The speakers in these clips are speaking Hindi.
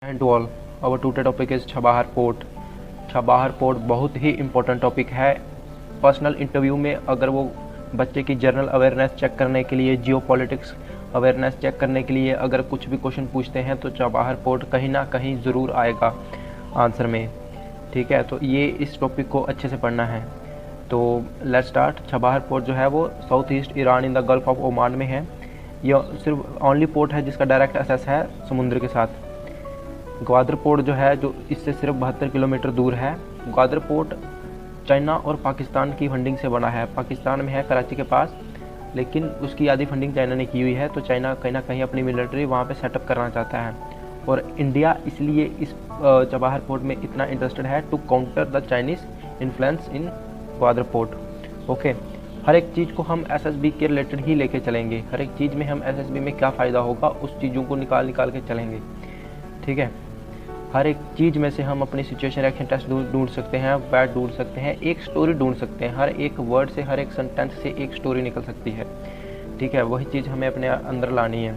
And to all, our today topic is Chabahar port. Chabahar port बहुत ही इम्पोर्टेंट टॉपिक है। पर्सनल इंटरव्यू में अगर वो बच्चे की जनरल अवेयरनेस चेक करने के लिए, जियो पॉलिटिक्स अवेयरनेस चेक करने के लिए अगर कुछ भी क्वेश्चन पूछते हैं तो छबाहर पोर्ट कहीं ना कहीं ज़रूर आएगा आंसर में। ठीक है, तो ये इस टॉपिक को अच्छे से पढ़ना है। तो लेट्स स्टार्ट। छबाहर पोर्ट जो है वो south east Iran in the gulf of Oman में है। यह सिर्फ ओनली पोर्ट है जिसका डायरेक्ट एक्सेस है समुद्र के साथ। ग्वादर पोर्ट जो है, जो इससे सिर्फ 72 किलोमीटर दूर है। ग्वादर पोर्ट चाइना और पाकिस्तान की फंडिंग से बना है। पाकिस्तान में है कराची के पास, लेकिन उसकी आधी फंडिंग चाइना ने की हुई है। तो चाइना कहीं ना कहीं अपनी मिलिट्री वहाँ पे सेटअप करना चाहता है और इंडिया इसलिए इस छबाहर पोर्ट में इतना इंटरेस्टेड है to counter the Chinese influence in Gwadar port. Okay, हर एक चीज़ को हम एसएसबी के रिलेटेड ही लेके चलेंगे। हर एक चीज़ में हम एसएसबी में क्या फ़ायदा होगा उस चीज़ों को निकाल के चलेंगे। ठीक है, हर एक चीज़ में से हम अपनी सिचुएशन रिएक्शन टेस्ट ढूंढ सकते हैं, बैट ढूंढ सकते हैं, एक स्टोरी ढूंढ सकते हैं। हर एक वर्ड से, हर एक सेंटेंस से एक स्टोरी निकल सकती है। ठीक है, वही चीज़ हमें अपने अंदर लानी है।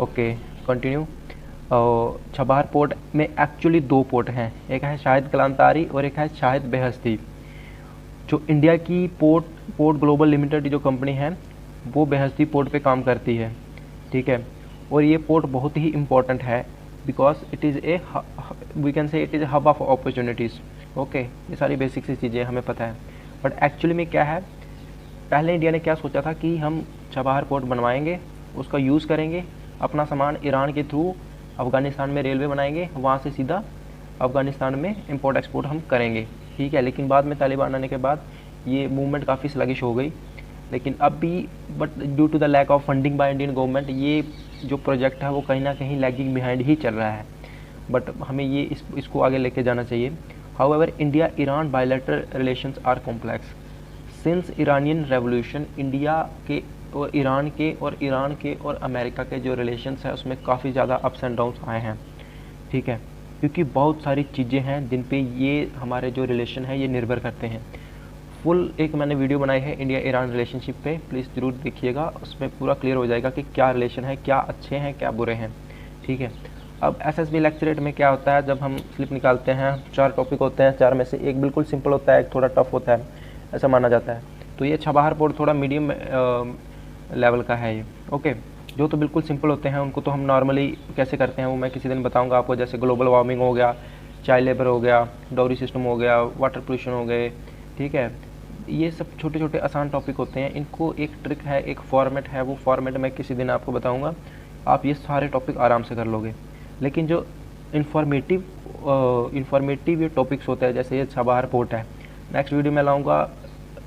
Okay, continue. छबाहर पोर्ट में एक्चुअली 2 पोर्ट हैं, एक है शाहिद कलांतारी और एक है शाहिद बेहस्ती। जो इंडिया की पोर्ट ग्लोबल लिमिटेड जो कंपनी है वो बेहस्ती पोर्ट पे काम करती है। ठीक है, और ये पोर्ट बहुत ही इम्पोर्टेंट है because it is A V can say it is hub of opportunities. Okay, ये सारी बेसिक सी चीज़ें हमें पता है, बट एक्चुअली में क्या है, पहले इंडिया ने क्या सोचा था कि हम छबाहर पोर्ट बनवाएंगे, उसका यूज़ करेंगे, अपना सामान ईरान के थ्रू अफ़गानिस्तान में रेलवे बनाएंगे, वहाँ से सीधा अफ़गानिस्तान में इंपोर्ट एक्सपोर्ट हम करेंगे। ठीक है, लेकिन बाद में तालिबान आने के बाद ये मूवमेंट काफ़ी स्लगिश हो गई। लेकिन अब भी but due to the lack of funding by Indian government ये जो प्रोजेक्ट है वो कहीं ना कहीं लैगिंग बिहाइंड ही चल रहा है। बट हमें ये इसको आगे लेके जाना चाहिए। However India Iran bilateral relations are complex since Iranian revolution. India के और ईरान के और अमेरिका के जो रिलेशंस हैं उसमें काफ़ी ज़्यादा अप्स एंड डाउन्स आए हैं। ठीक है, क्योंकि बहुत सारी चीज़ें हैं जिन पे ये हमारे जो रिलेशन है ये निर्भर करते हैं। फुल एक मैंने वीडियो बनाई है इंडिया ईरान रिलेशनशिप पे, प्लीज़ ज़रूर देखिएगा, उसमें पूरा क्लियर हो जाएगा कि क्या रिलेशन है, क्या अच्छे हैं क्या बुरे हैं। ठीक है, अब एसएसबी लेक्चरेट में क्या होता है, जब हम स्लिप निकालते हैं 4 टॉपिक होते हैं, 4 में से एक बिल्कुल सिंपल होता है, एक थोड़ा टफ होता है, ऐसा माना जाता है। तो ये छबाहर पोर्ट थोड़ा मीडियम लेवल का है ये। ओके, जो तो बिल्कुल सिंपल होते हैं उनको तो हम नॉर्मली कैसे करते हैं वो मैं किसी दिन बताऊँगा आपको, जैसे ग्लोबल वार्मिंग हो गया, चाइल्ड लेबर हो गया, डाउरी सिस्टम हो गया, वाटर पोल्यूशन हो गए। ठीक है, ये सब छोटे छोटे आसान टॉपिक होते हैं, इनको एक ट्रिक है, एक फॉर्मेट है, वो फॉर्मेट मैं किसी दिन आपको बताऊंगा, आप ये सारे टॉपिक आराम से कर लोगे। लेकिन जो इन्फॉर्मेटिव ये टॉपिक्स होते हैं, जैसे ये छबाहर पोर्ट है, नेक्स्ट वीडियो में लाऊंगा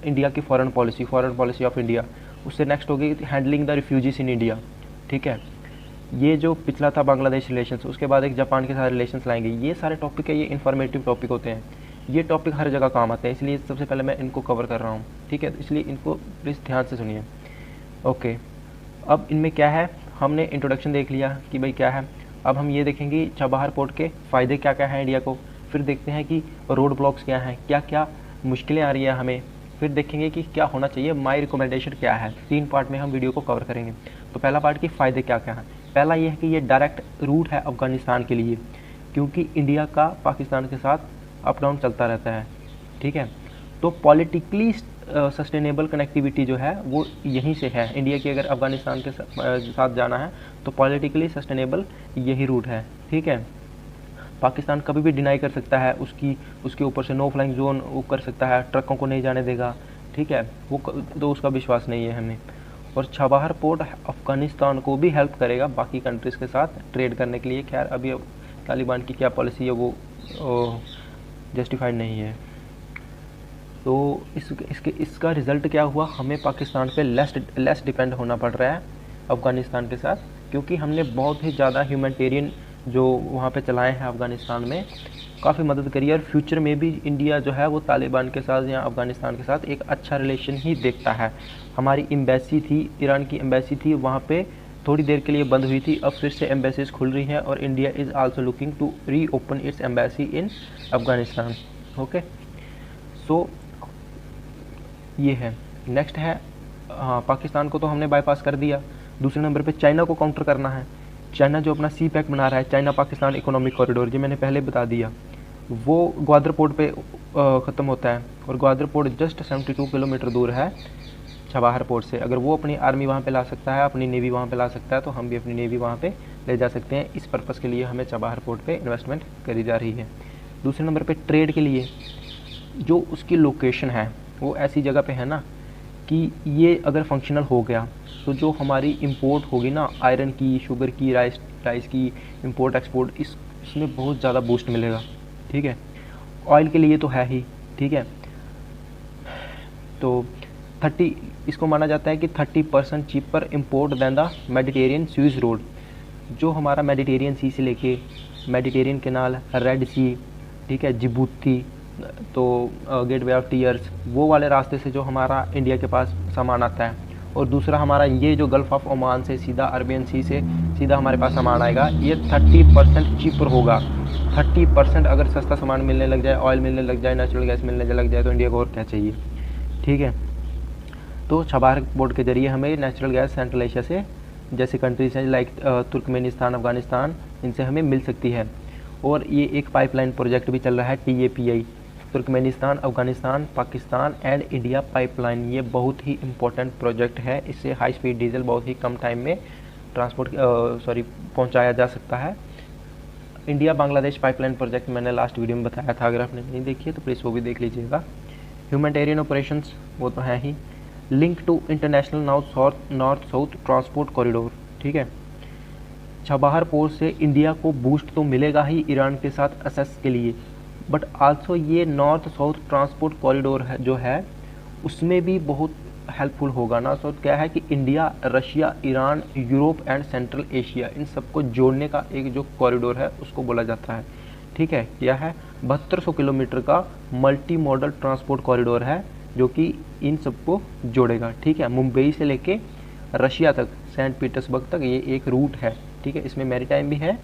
इंडिया की फॉरेन पॉलिसी ऑफ इंडिया, उससे नेक्स्ट होगी handling the refugees in India. ठीक है, ये जो पिछला था बांग्लादेश रिलेशंस, उसके बाद एक जापान के साथ रिलेशंस लाएंगे। ये सारे टॉपिक है, ये इन्फॉर्मेटिव टॉपिक होते हैं, ये टॉपिक हर जगह काम आते हैं, इसलिए सबसे पहले मैं इनको कवर कर रहा हूँ। ठीक है, इसलिए इनको प्लीज़ ध्यान से सुनिए। ओके, अब इनमें क्या है, हमने इंट्रोडक्शन देख लिया कि भाई क्या है। अब हम ये देखेंगे छबाहर पोर्ट के फ़ायदे क्या क्या हैं इंडिया को, फिर देखते हैं कि रोड ब्लॉक्स क्या हैं, क्या क्या मुश्किलें आ रही हैं हमें, फिर देखेंगे कि क्या होना चाहिए, माई रिकमेंडेशन क्या है। 3 पार्ट में हम वीडियो को कवर करेंगे। तो पहला पार्ट की फ़ायदे क्या क्या हैं। पहला ये है कि ये डायरेक्ट रूट है अफ़गानिस्तान के लिए, क्योंकि इंडिया का पाकिस्तान के साथ अप डाउन चलता रहता है। ठीक है, तो पॉलिटिकली सस्टेनेबल कनेक्टिविटी जो है वो यहीं से है। इंडिया की अगर अफ़गानिस्तान के साथ जाना है तो पॉलिटिकली सस्टेनेबल यही रूट है। ठीक है, पाकिस्तान कभी भी डिनाई कर सकता है, उसके ऊपर से नो फ्लाइंग जोन वो कर सकता है, ट्रकों को नहीं जाने देगा। ठीक है, वो तो उसका विश्वास नहीं है हमें। और छबाहर पोर्ट अफ़गानिस्तान को भी हेल्प करेगा बाकी कंट्रीज़ के साथ ट्रेड करने के लिए। खैर अभी तालिबान की क्या पॉलिसी है वो जस्टिफाइड नहीं है। तो इसका रिज़ल्ट क्या हुआ, हमें पाकिस्तान पे लेस डिपेंड होना पड़ रहा है अफ़गानिस्तान के साथ, क्योंकि हमने बहुत ही ज़्यादा ह्यूमैनिटेरियन जो वहाँ पे चलाए हैं अफ़गानिस्तान में, काफ़ी मदद करी है। और फ्यूचर में भी इंडिया जो है वो तालिबान के साथ या अफ़गानिस्तान के साथ एक अच्छा रिलेशन ही देखता है। हमारी एम्बेसी थी, ईरान की एम्बेसी थी वहाँ पे, थोड़ी देर के लिए बंद हुई थी, अब फिर से एम्बेसीज खुल रही हैं और India is also looking to reopen its embassy in Afghanistan. Okay, so ये है। नेक्स्ट है, हाँ, पाकिस्तान को तो हमने बाईपास कर दिया। दूसरे नंबर पे चाइना को काउंटर करना है। चाइना जो अपना सी पैक बना रहा है, चाइना पाकिस्तान इकोनॉमिक कॉरिडोर, जो मैंने पहले बता दिया, वो ग्वादर पोर्ट पे ख़त्म होता है और ग्वादर पोर्ट जस्ट 72 किलोमीटर दूर है छबाहर पोर्ट से। अगर वो अपनी आर्मी वहाँ पे ला सकता है, अपनी नेवी वहाँ पे ला सकता है, तो हम भी अपनी नेवी वहाँ पे ले जा सकते हैं। इस पर्पज़ के लिए हमें छबाहर पोर्ट पे इन्वेस्टमेंट करी जा रही है। दूसरे नंबर पे ट्रेड के लिए जो उसकी लोकेशन है वो ऐसी जगह पे है ना कि ये अगर फंक्शनल हो गया तो जो हमारी इंपोर्ट होगी ना आयरन की, शुगर की, राइस की इंपोर्ट एक्सपोर्ट, इसमें बहुत ज़्यादा बूस्ट मिलेगा। ठीक है, ऑयल के लिए तो है ही। ठीक है, तो 30 इसको माना जाता है कि 30% cheaper import than the Mediterranean Suez road. जो हमारा मेडिटेरियन सी से लेके मेडिटेरियन कैनाल, रेड सी, ठीक है, जिबूती, तो गेटवे ऑफ टीयर्स, वो वाले रास्ते से जो हमारा इंडिया के पास सामान आता है, और दूसरा हमारा ये जो गल्फ़ ऑफ ओमान से सीधा अरबियन सी से सीधा हमारे पास सामान आएगा, ये 30% चीपर होगा। 30% अगर सस्ता सामान मिलने लग जाए, ऑयल मिलने लग जाए, नेचुरल गैस मिलने लग जाए, तो इंडिया को और क्या चाहिए। ठीक है, तो छबाहर पोर्ट के ज़रिए हमें नेचुरल गैस सेंट्रल एशिया से जैसे कंट्रीज हैं लाइक तुर्कमेनिस्तान, अफ़गानिस्तान, इनसे हमें मिल सकती है। और ये एक पाइपलाइन प्रोजेक्ट भी चल रहा है, TAPI, Turkmenistan, Afghanistan, Pakistan and India pipeline. ये बहुत ही इम्पोर्टेंट प्रोजेक्ट है। इससे हाई स्पीड डीजल बहुत ही कम टाइम में पहुंचाया जा सकता है। इंडिया बांग्लादेश पाइपलाइन प्रोजेक्ट मैंने लास्ट वीडियो में बताया था, अगर आपने नहीं देखी है तो प्लीज़ वो भी देख लीजिएगा। ह्यूमैनिटेरियन ऑपरेशंस वो तो है ही। Link to international north south transport corridor. ठीक है, छबाहर पोर्ट से इंडिया को बूस्ट तो मिलेगा ही ईरान के साथ असेस के लिए, बट आल्सो ये नॉर्थ साउथ ट्रांसपोर्ट कॉरिडोर है जो है उसमें भी बहुत हेल्पफुल होगा ना। सो क्या है कि India, Russia, Iran, Europe and central Asia, इन सबको जोड़ने का एक जो कॉरिडोर है उसको बोला जाता है। ठीक है, क्या है, 7200 किलोमीटर का मल्टी मॉडल ट्रांसपोर्ट कॉरिडोर है जो कि इन सबको जोड़ेगा। ठीक है, मुंबई से लेके रशिया तक, सेंट पीटर्सबर्ग तक ये एक रूट है। ठीक है, इसमें मैरीटाइम भी है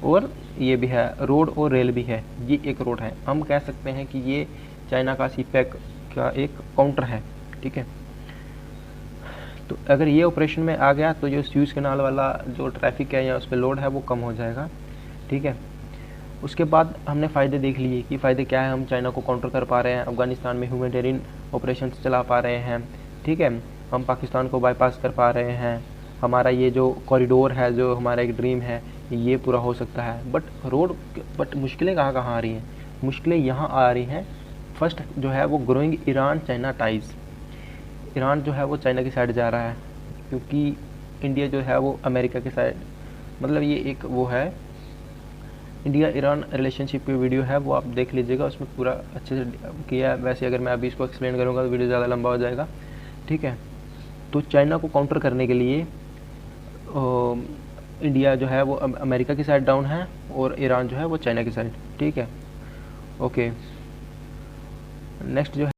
और ये भी है, रोड और रेल भी है। ये एक रोड है, हम कह सकते हैं कि ये चाइना का सीपैक का एक काउंटर है। ठीक है, तो अगर ये ऑपरेशन में आ गया तो जो स्यूज़ कैनाल वाला जो ट्रैफिक है या उस पर लोड है वो कम हो जाएगा। ठीक है, उसके बाद हमने फ़ायदे देख लिए कि फ़ायदे क्या है। हम चाइना को काउंटर कर पा रहे हैं, अफ़गानिस्तान में ह्यूमैनिटेरियन ऑपरेशन चला पा रहे हैं। ठीक है, हम पाकिस्तान को बाईपास कर पा रहे हैं। हमारा ये जो कॉरिडोर है, जो हमारा एक ड्रीम है, ये पूरा हो सकता है। बट मुश्किलें कहाँ कहाँ आ रही हैं? मुश्किलें यहाँ आ रही हैं, फर्स्ट जो है वो growing Iran China ties. Iran जो है वो चाइना की साइड जा रहा है क्योंकि इंडिया जो है वो अमेरिका की साइड, मतलब ये एक वो है, इंडिया ईरान रिलेशनशिप की वीडियो है, वो आप देख लीजिएगा, उसमें पूरा अच्छे से किया है। वैसे अगर मैं अभी इसको एक्सप्लेन करूँगा तो वीडियो ज़्यादा लंबा हो जाएगा। ठीक है, तो चाइना को काउंटर करने के लिए इंडिया जो है वो अमेरिका की साइड डाउन है और ईरान जो है वो चाइना की साइड। ठीक है, ओके, नेक्स्ट जो है